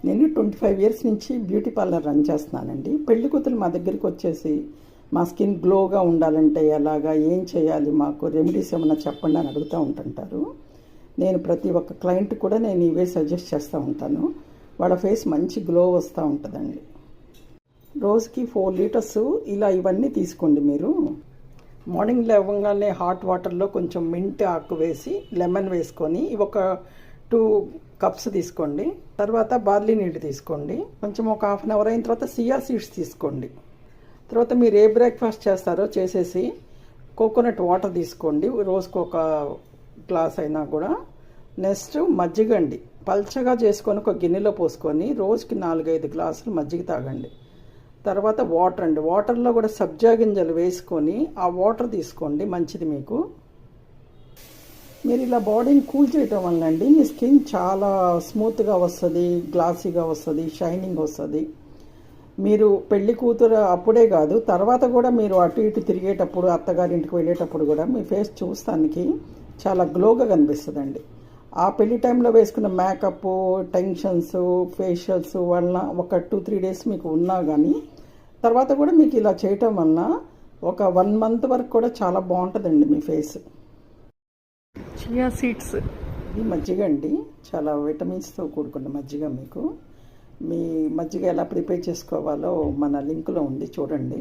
నేను 25 ఇయర్స్ నుంచి beauty parlour run చేస్తున్నానండి. పెళ్లి కూతురు మా దగ్గరికి వచ్చేసి మా స్కిన్ గ్లోగా ఉండాలంటే ఎలాగా, ఏం చేయాలి, మాకు రెమెడీస్ ఏమైనా చెప్పండి అని అడుగుతూ ఉంటుంటారు. నేను ప్రతి ఒక్క క్లయింట్ కూడా నేను ఇవే సజెస్ట్ చేస్తూ ఉంటాను. వాళ్ళ ఫేస్ మంచి గ్లో వస్తూ ఉంటుందండి. రోజుకి 4 లీటర్స్ ఇలా ఇవన్నీ తీసుకోండి. మీరు మార్నింగ్ లేవగానే హాట్ వాటర్లో కొంచెం మింట్ ఆకు వేసి లెమన్ వేసుకొని ఒక 2 కప్స్ తీసుకోండి. తర్వాత బార్లీ నీళ్ళు తీసుకోండి. కొంచెం ఒక హాఫ్ అన్ అవర్ అయిన తర్వాత సియా సీడ్స్ తీసుకోండి. తర్వాత మీరు ఏ బ్రేక్ఫాస్ట్ చేస్తారో చేసేసి కోకోనట్ వాటర్ తీసుకోండి, రోజుకు ఒక గ్లాస్ అయినా కూడా. నెక్స్ట్ మజ్జిగ అండి, పల్చగా చేసుకొని ఒక గిన్నెలో పోసుకొని రోజుకి 4-5 గ్లాసులు మజ్జిగ తాగండి. తర్వాత వాటర్ అండి, వాటర్లో కూడా సబ్జా గింజలు వేసుకొని ఆ వాటర్ తీసుకోండి, మంచిది మీకు. మీరు ఇలా బాడీని కూల్ చేయటం వల్ల అండి మీ స్కిన్ చాలా స్మూత్గా వస్తుంది, గ్లాసీగా వస్తుంది, షైనింగ్ వస్తుంది. మీరు పెళ్లి కూతురు అప్పుడే కాదు, తర్వాత కూడా మీరు అటు ఇటు తిరిగేటప్పుడు, అత్తగారింటికి వెళ్ళేటప్పుడు కూడా మీ ఫేస్ చూస్తానికి చాలా గ్లోగా కనిపిస్తుందండి. ఆ పెళ్లి టైంలో వేసుకున్న మేకప్, టెన్షన్స్, ఫేషియల్స్ వలన ఒక 2-3 డేస్ మీకు ఉన్నా కానీ తర్వాత కూడా మీకు ఇలా చేయటం వలన ఒక 1 మంత్ వరకు కూడా చాలా బాగుంటుందండి మీ ఫేస్. చియా సీడ్స్, ఇది మజ్జిగ అండి, చాలా విటమిన్స్తో కూడుకున్న మజ్జిగ. మీకు మీ మజ్జిగ ఎలా ప్రిపేర్ చేసుకోవాలో మన లింకులో ఉంది, చూడండి.